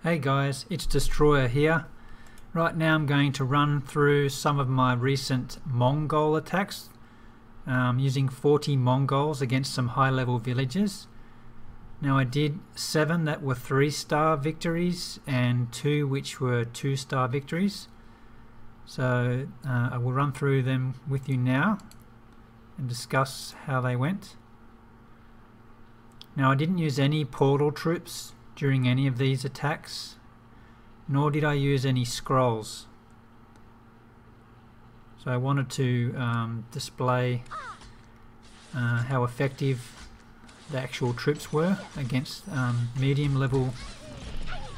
Hey guys, it's Destroyer here. Right now I'm going to run through some of my recent Mongol attacks using 40 Mongols against some high level villages. Now I did 7 that were 3-star victories and 2 which were 2-star victories. So I will run through them with you now and discuss how they went. Now I didn't use any portal troops during any of these attacks, nor did I use any scrolls. So I wanted to display how effective the actual troops were against medium level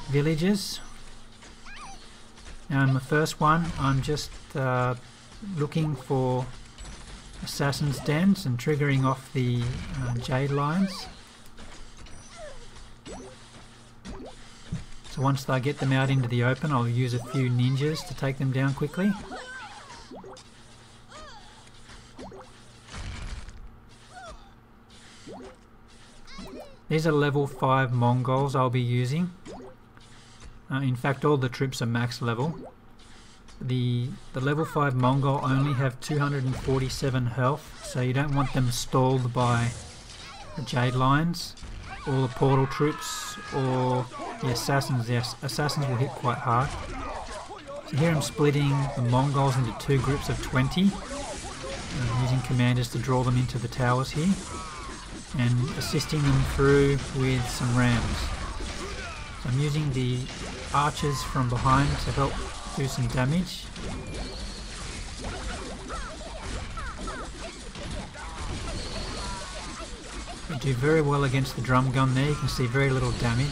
villages. Now in the first one I'm just looking for assassin's dens and triggering off the jade lines. So once I get them out into the open, I'll use a few ninjas to take them down quickly. These are level 5 Mongols I'll be using. In fact, all the troops are max level. The level 5 Mongol only have 247 health, so you don't want them stalled by the jade lines or the portal troops or the assassins. The assassins will hit quite hard. So here I'm splitting the Mongols into 2 groups of 20, using commanders to draw them into the towers here and assisting them through with some rams. So I'm using the archers from behind to help do some damage. They do very well against the drum gun there, you can see very little damage.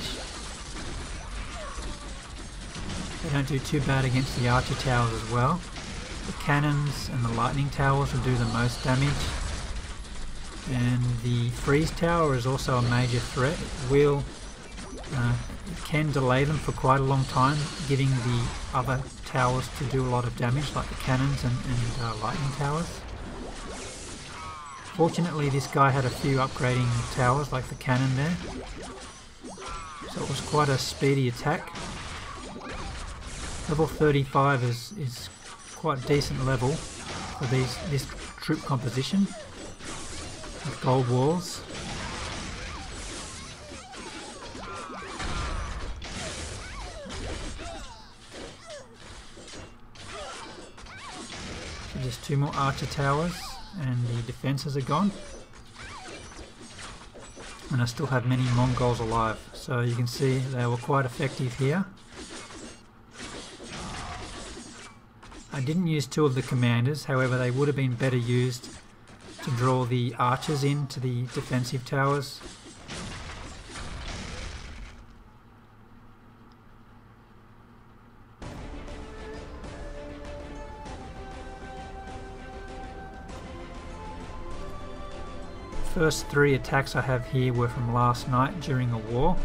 They don't do too bad against the archer towers as well. The cannons and the lightning towers will do the most damage. And the freeze tower is also a major threat. It can delay them for quite a long time, giving the other towers to do a lot of damage, like the cannons and lightning towers. Fortunately this guy had a few upgrading towers like the cannon there, so it was quite a speedy attack. Level 35 is quite a decent level for this troop composition with gold walls. So just 2 more archer towers and the defences are gone, and I still have many Mongols alive, so you can see they were quite effective here. I didn't use 2 of the commanders, however they would have been better used to draw the archers into the defensive towers. First 3 attacks I have here were from last night during a war.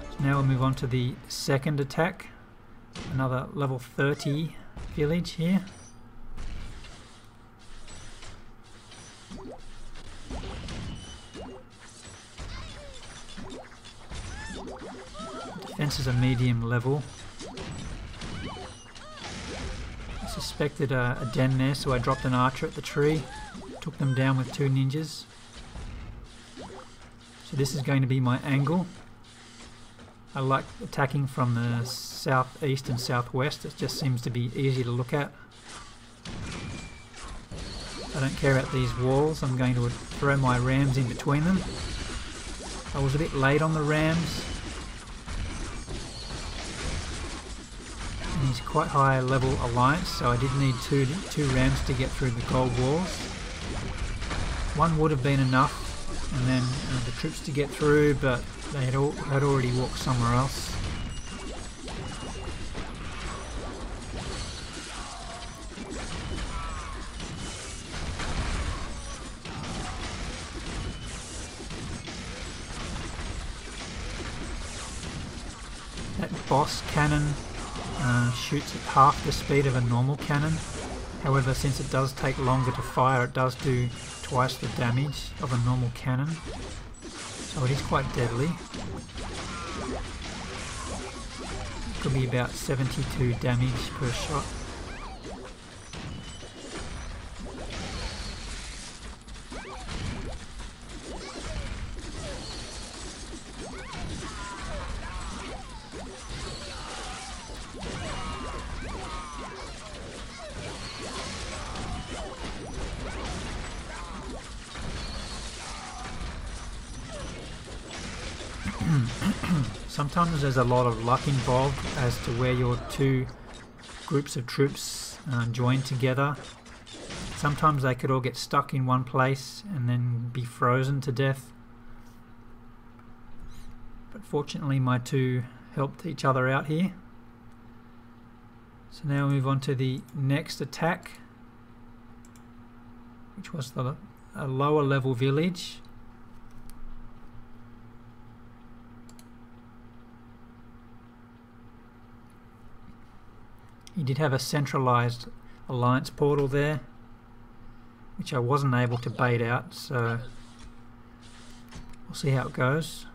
So now we'll move on to the second attack, another level 30 village here. Defences are medium level. I suspected a den there, so I dropped an archer at the tree, took them down with 2 ninjas. So this is going to be my angle. I like attacking from the southeast and southwest, it just seems to be easy to look at. I don't care about these walls, I'm going to throw my rams in between them. I was a bit late on the rams. And he's quite high level alliance, so I did need two rams to get through the gold walls. 1 would have been enough, and then the troops to get through, but they had already walked somewhere else. That boss cannon shoots at half the speed of a normal cannon. However, since it does take longer to fire, it does do twice the damage of a normal cannon. So it is quite deadly. Could be about 72 damage per shot. Sometimes there's a lot of luck involved as to where your two groups of troops join together. Sometimes they could all get stuck in one place and then be frozen to death. But fortunately my two helped each other out here. So now we move on to the next attack, which was a lower level village. He did have a centralized alliance portal there, which I wasn't able to bait out, so we'll see how it goes.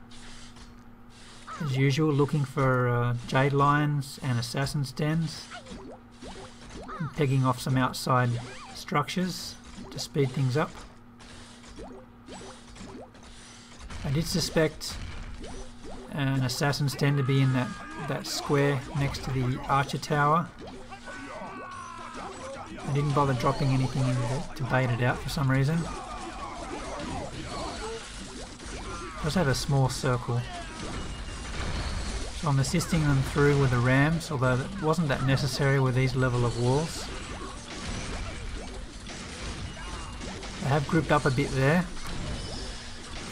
As usual, looking for jade lions and assassin's dens, and pegging off some outside structures to speed things up. I did suspect an assassin's den to be in that square next to the archer tower. I didn't bother dropping anything in to bait it out for some reason. It does have a small circle. So I'm assisting them through with the rams, although it wasn't that necessary with these level of walls. They have grouped up a bit there.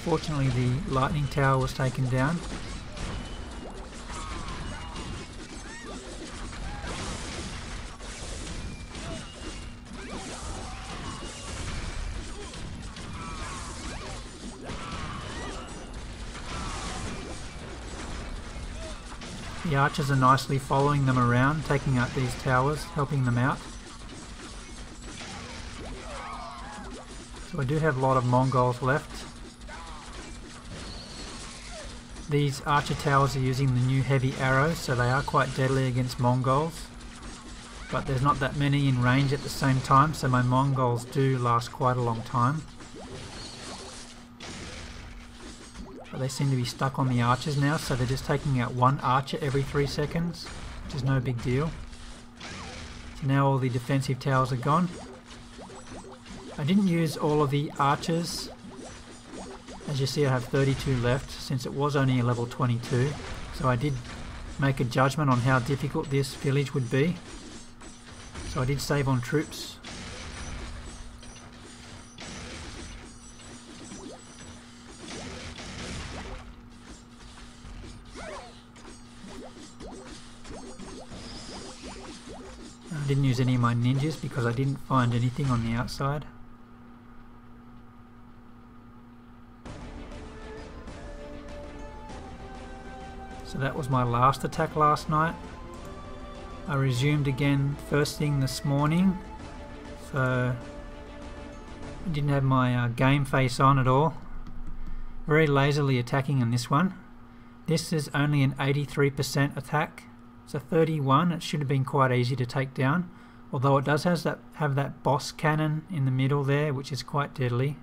Fortunately the lightning tower was taken down. The archers are nicely following them around, taking out these towers, helping them out. So I do have a lot of Mongols left. These archer towers are using the new heavy arrows, so they are quite deadly against Mongols. But there's not that many in range at the same time, so my Mongols do last quite a long time. But they seem to be stuck on the archers now, so they're just taking out one archer every 3 seconds, which is no big deal. So now all the defensive towers are gone. I didn't use all of the archers. As you see, I have 32 left, since it was only a level 22. So I did make a judgment on how difficult this village would be. So I did save on troops. I didn't use any of my ninjas because I didn't find anything on the outside. So that was my last attack last night. I resumed again first thing this morning, so I didn't have my game face on at all. Very lazily attacking in this one. This is only an 83% attack. It's a 31, it should have been quite easy to take down, although it does have that boss cannon in the middle there, which is quite deadly.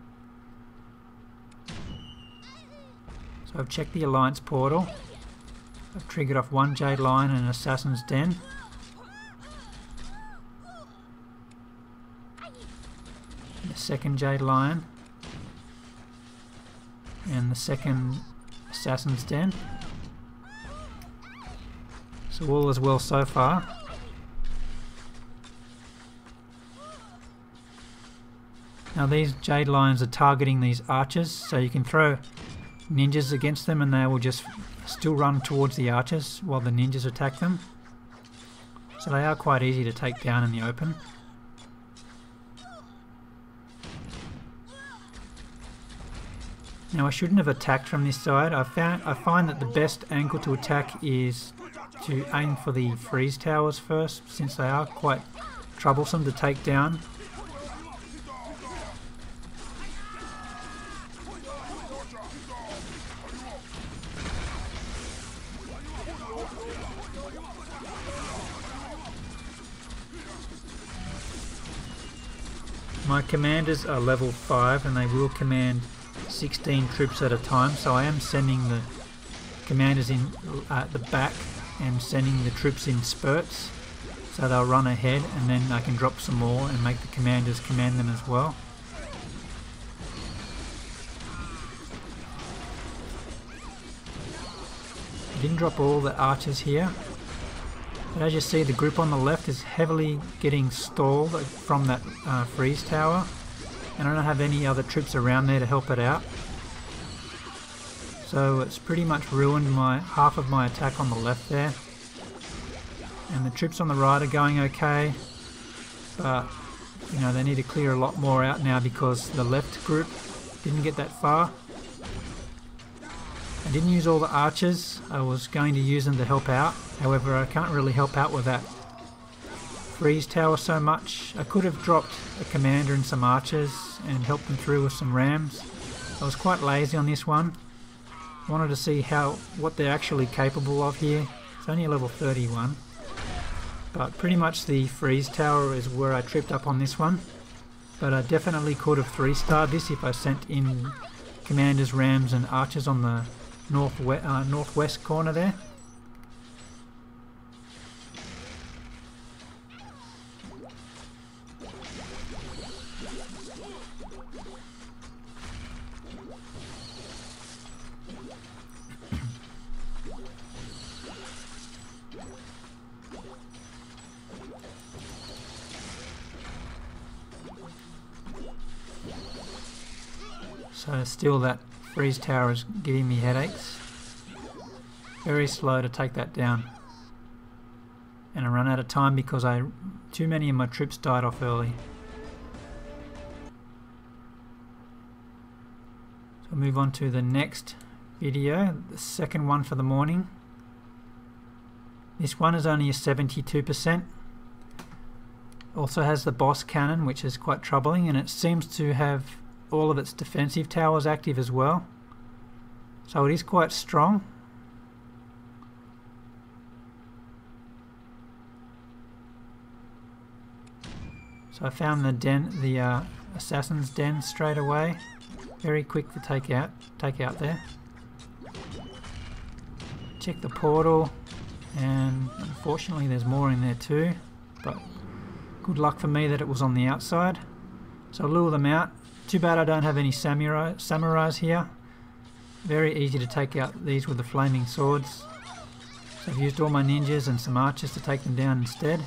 So I've checked the alliance portal. I've triggered off one jade lion and an assassin's den. And the second jade lion. And the second assassin's den. So all is well so far. Now these jade lions are targeting these archers, so you can throw ninjas against them and they will just still run towards the archers while the ninjas attack them. So they are quite easy to take down in the open. Now I shouldn't have attacked from this side. I find that the best angle to attack is to aim for the freeze towers first, since they are quite troublesome to take down. My commanders are level 5 and they will command 16 troops at a time, so I am sending the commanders in at the back and sending the troops in spurts, so they'll run ahead and then I can drop some more and make the commanders command them as well. I didn't drop all the archers here, but as you see, the group on the left is heavily getting stalled from that freeze tower, and I don't have any other troops around there to help it out. So it's pretty much ruined half of my attack on the left there. And the troops on the right are going okay, but you know, they need to clear a lot more out now because the left group didn't get that far. I didn't use all the archers. I was going to use them to help out. However, I can't really help out with that freeze tower so much. I could have dropped a commander and some archers and helped them through with some rams. I was quite lazy on this one. I wanted to see what they're actually capable of here. It's only a level 31. But pretty much the freeze tower is where I tripped up on this one. But I definitely could have 3-starred this if I sent in commanders, rams and archers on the northwest corner there. So still that freeze tower is giving me headaches. Very slow to take that down. And I run out of time because too many of my troops died off early. So I'll move on to the next video, the second one for the morning. This one is only a 72%. Also has the boss cannon, which is quite troubling, and it seems to have all of its defensive towers active as well, so it is quite strong. So I found the assassin's den straight away. Very quick to take out there. Check the portal, and unfortunately there's more in there too, but good luck for me that it was on the outside. So I'll lure them out. Too bad I don't have any samurais here. Very easy to take out these with the flaming swords. So I've used all my ninjas and some archers to take them down instead.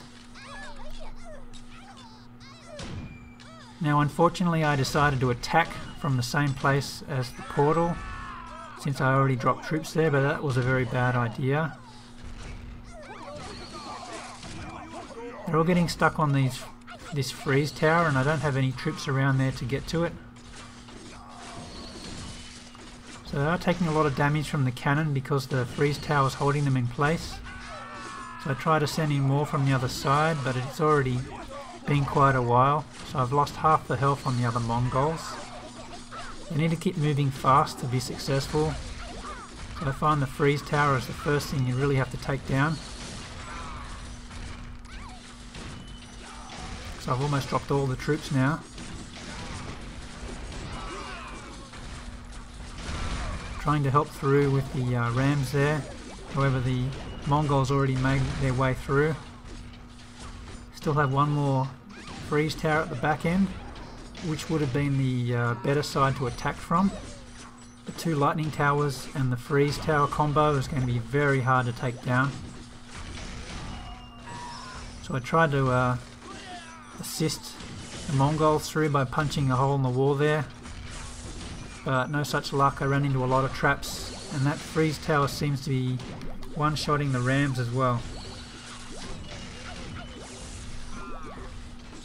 Now unfortunately I decided to attack from the same place as the portal, since I already dropped troops there, but that was a very bad idea. They're all getting stuck on this freeze tower, and I don't have any troops around there to get to it. So they are taking a lot of damage from the cannon because the freeze tower is holding them in place. So I try to send in more from the other side, but it's already been quite a while, so I've lost half the health on the other Mongols. You need to keep moving fast to be successful. So I find the freeze tower is the first thing you really have to take down. So I've almost dropped all the troops now. Trying to help through with the rams there. However, the Mongols already made their way through. Still have one more freeze tower at the back end, which would have been the better side to attack from. The 2 lightning towers and the freeze tower combo is going to be very hard to take down. So I tried to assist the Mongols through by punching a hole in the wall there, but no such luck. I ran into a lot of traps, and that freeze tower seems to be one-shotting the rams as well.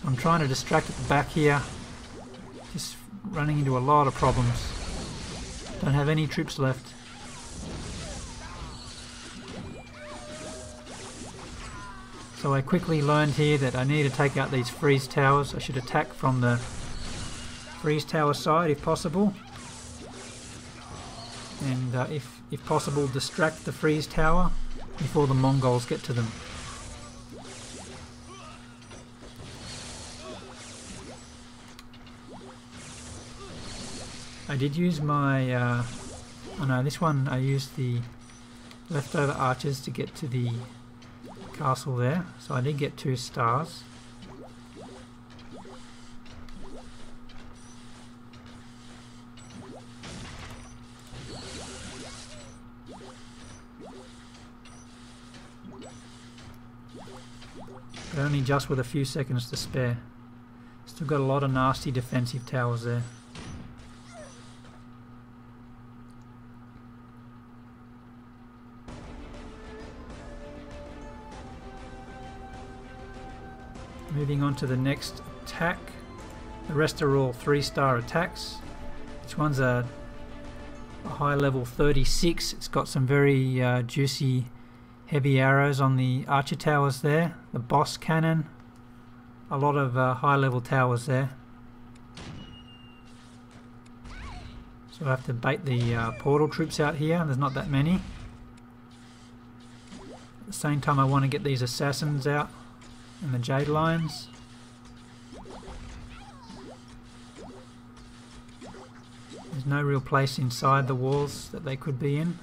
So I'm trying to distract at the back here, just running into a lot of problems. Don't have any troops left. So I quickly learned here that I need to take out these freeze towers. I should attack from the freeze tower side if possible, and if possible distract the freeze tower before the Mongols get to them. I did use my, oh no, this one I used the leftover archers to get to the castle there, so I did get 2 stars. But only just with a few seconds to spare. Still got a lot of nasty defensive towers there. Moving on to the next attack. The rest are all 3-star attacks. Each one's a high level 36. It's got some very juicy heavy arrows on the archer towers there. The boss cannon. A lot of high level towers there. So I have to bait the portal troops out here. There's not that many. At the same time I want to get these assassins out. And the jade lions. There's no real place inside the walls that they could be in.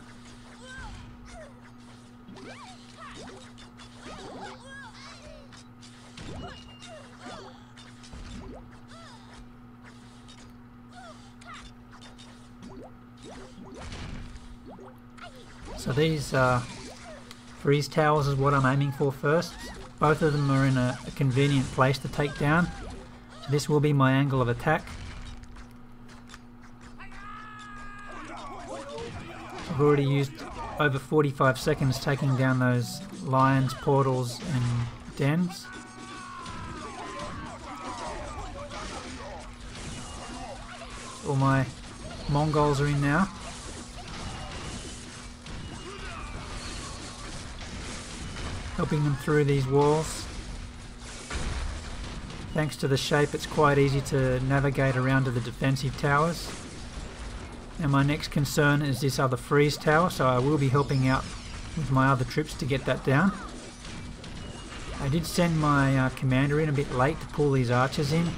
So these freeze towers is what I'm aiming for first. Both of them are in a convenient place to take down. So this will be my angle of attack. I've already used over 45 seconds taking down those lions, portals and dens. All my Mongols are in now. Helping them through these walls. Thanks to the shape, it's quite easy to navigate around to the defensive towers. And my next concern is this other freeze tower, so I will be helping out with my other troops to get that down. I did send my commander in a bit late to pull these archers in.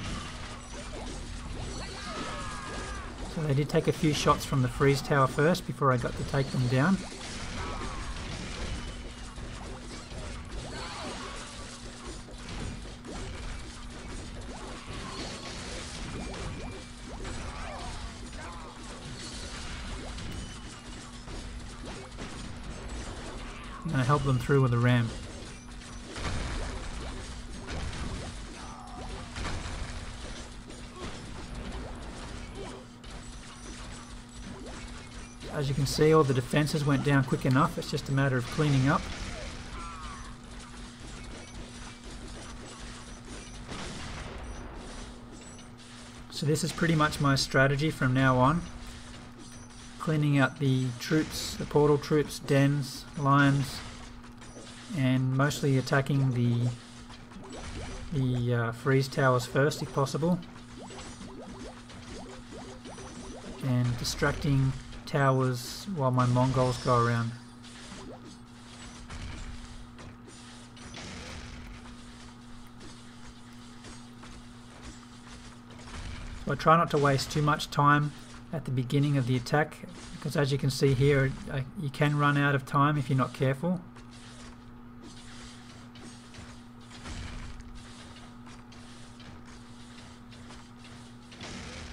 So they did take a few shots from the freeze tower first before I got to take them down. I'm going to help them through with a ram. As you can see, all the defences went down quick enough. It's just a matter of cleaning up. So this is pretty much my strategy from now on. Cleaning out the troops, the portal troops, dens, lions, and mostly attacking the freeze towers first if possible, and distracting towers while my Mongols go around. So I try not to waste too much time at the beginning of the attack, because as you can see here, you can run out of time if you're not careful.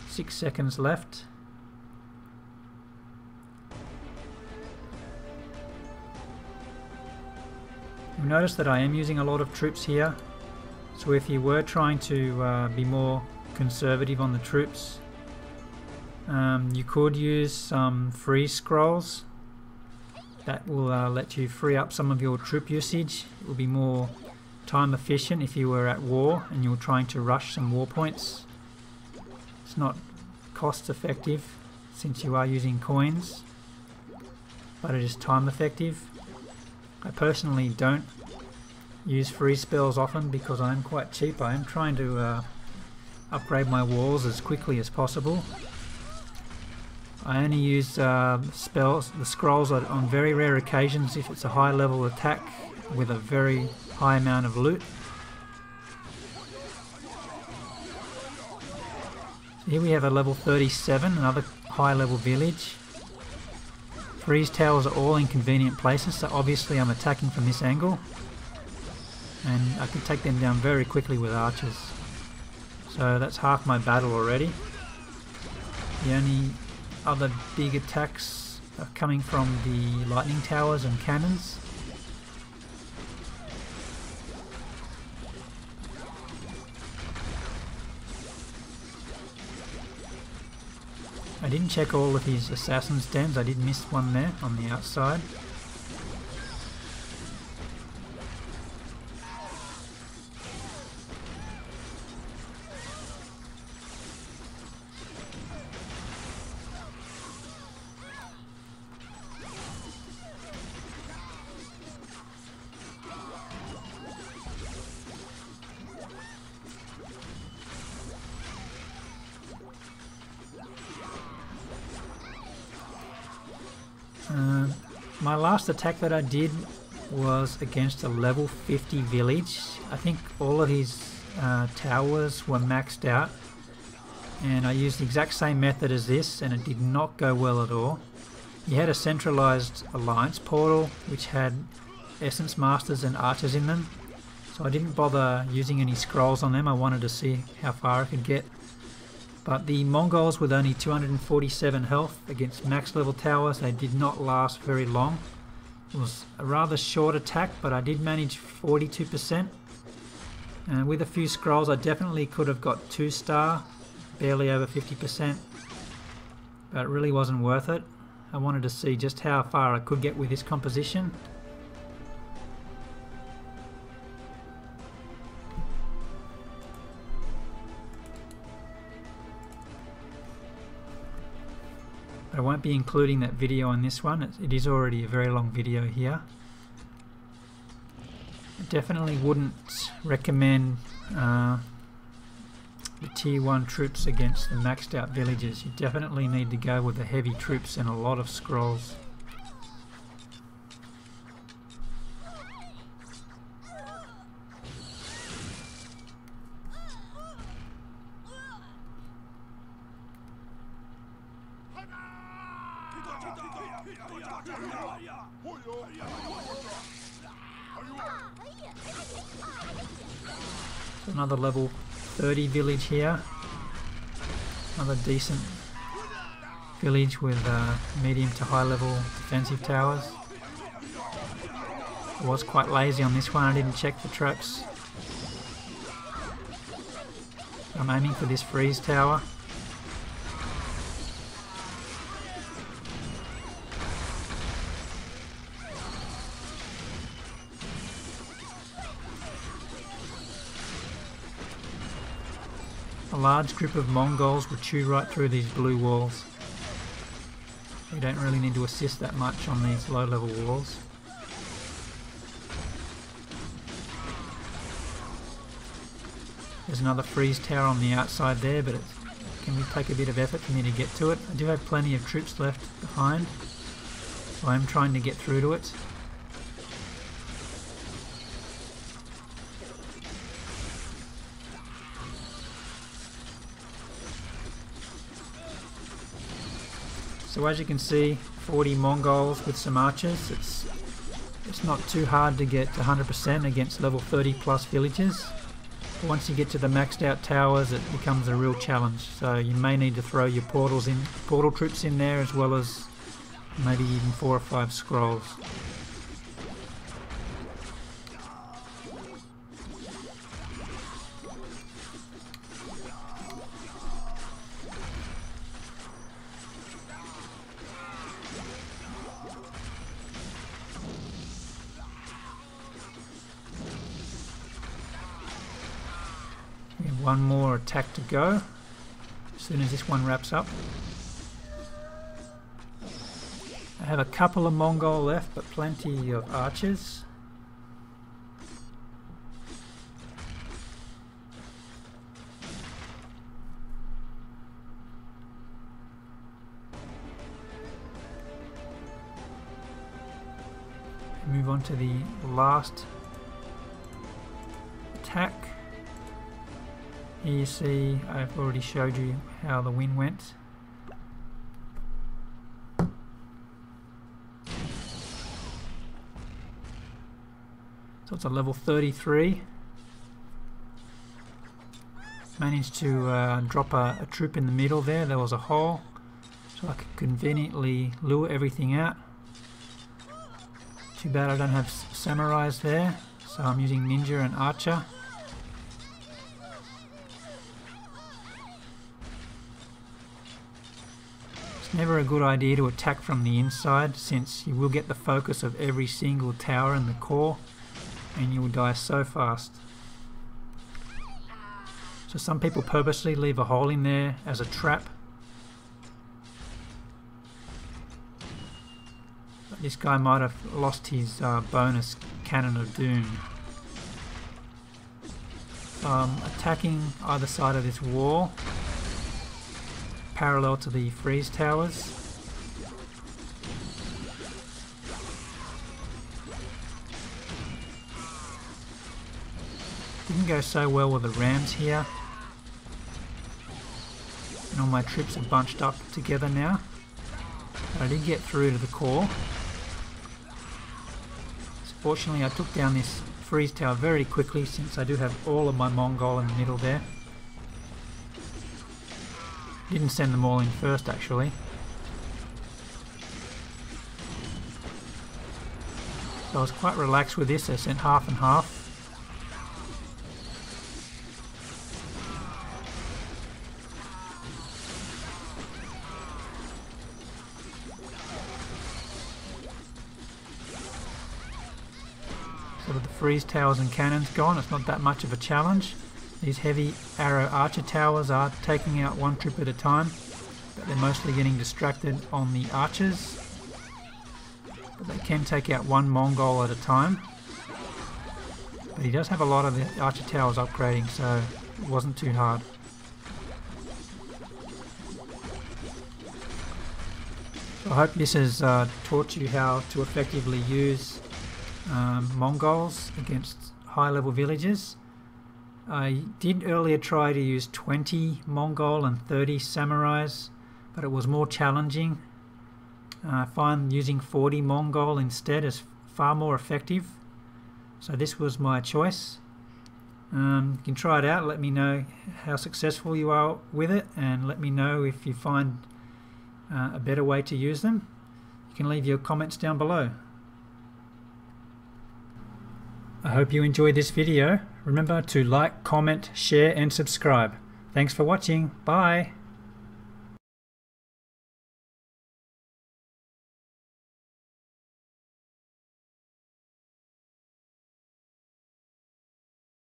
Six seconds left. You'll notice that I am using a lot of troops here, so if you were trying to be more conservative on the troops, you could use some freeze scrolls. That will let you free up some of your troop usage. It will be more time efficient if you were at war and you were trying to rush some war points. It's not cost effective since you are using coins, but it is time effective. I personally don't use freeze spells often because I am quite cheap. I am trying to upgrade my walls as quickly as possible. I only use the scrolls on very rare occasions if it's a high level attack with a very high amount of loot. Here we have a level 37, another high level village. Freeze towers are all in convenient places, so obviously I'm attacking from this angle. And I can take them down very quickly with archers. So that's half my battle already. The only other big attacks are coming from the lightning towers and cannons. I didn't check all of his assassin's dens, I did miss one there on the outside. My last attack that I did was against a level 50 village. I think all of his towers were maxed out, and I used the exact same method as this, and it did not go well at all. He had a centralized alliance portal which had essence masters and archers in them, so I didn't bother using any scrolls on them. I wanted to see how far I could get. But the Mongols with only 247 health against max level towers, they did not last very long. It was a rather short attack, but I did manage 42%. And with a few scrolls I definitely could have got 2-star, barely over 50%. But it really wasn't worth it. I wanted to see just how far I could get with this composition. I won't be including that video on this one, it is already a very long video here. I definitely wouldn't recommend the tier 1 troops against the maxed out villages. You definitely need to go with the heavy troops and a lot of scrolls. So another level 30 village here. Another decent village with medium to high level defensive towers. I was quite lazy on this one, I didn't check the traps. I'm aiming for this freeze tower. A large group of Mongols will chew right through these blue walls. You don't really need to assist that much on these low level walls. There's another freeze tower on the outside there, but it can take a bit of effort for me to get to it. I do have plenty of troops left behind, so I'm trying to get through to it. So as you can see, 40 Mongols with some archers. It's not too hard to get 100% against level 30 plus villages. But once you get to the maxed out towers, it becomes a real challenge. So you may need to throw your portal troops in there, as well as maybe even 4 or 5 scrolls. We have one more attack to go as soon as this one wraps up. I have a couple of Mongol left, but plenty of archers. Move on to the last attack. Here you see I've already showed you how the win went. So it's a level 33. Managed to drop a troop in the middle there. There was a hole, so I could conveniently lure everything out. Too bad I don't have samurais there, so I'm using ninja and archer. It's never a good idea to attack from the inside, since you will get the focus of every single tower in the core and you will die so fast. So some people purposely leave a hole in there as a trap. But this guy might have lost his bonus Cannon of Doom. So I'm attacking either side of this wall, parallel to the freeze towers. Didn't go so well with the rams here. And all my troops are bunched up together now. But I did get through to the core. So fortunately I took down this freeze tower very quickly, since I do have all of my Mongol in the middle there. Didn't send them all in first actually. So I was quite relaxed with this. I sent half and half. So with the freeze towers and cannons gone, it's not that much of a challenge. These heavy arrow archer towers are taking out one troop at a time, but they're mostly getting distracted on the archers. But they can take out one Mongol at a time. But he does have a lot of the archer towers upgrading, so it wasn't too hard. So I hope this has taught you how to effectively use Mongols against high level villages. I did earlier try to use 20 Mongol and 30 samurais, but it was more challenging. I find using 40 Mongol instead is far more effective, so this was my choice. You can try it out, let me know how successful you are with it, and let me know if you find a better way to use them. You can leave your comments down below. I hope you enjoyed this video. Remember to like, comment, share and subscribe. Thanks for watching. Bye.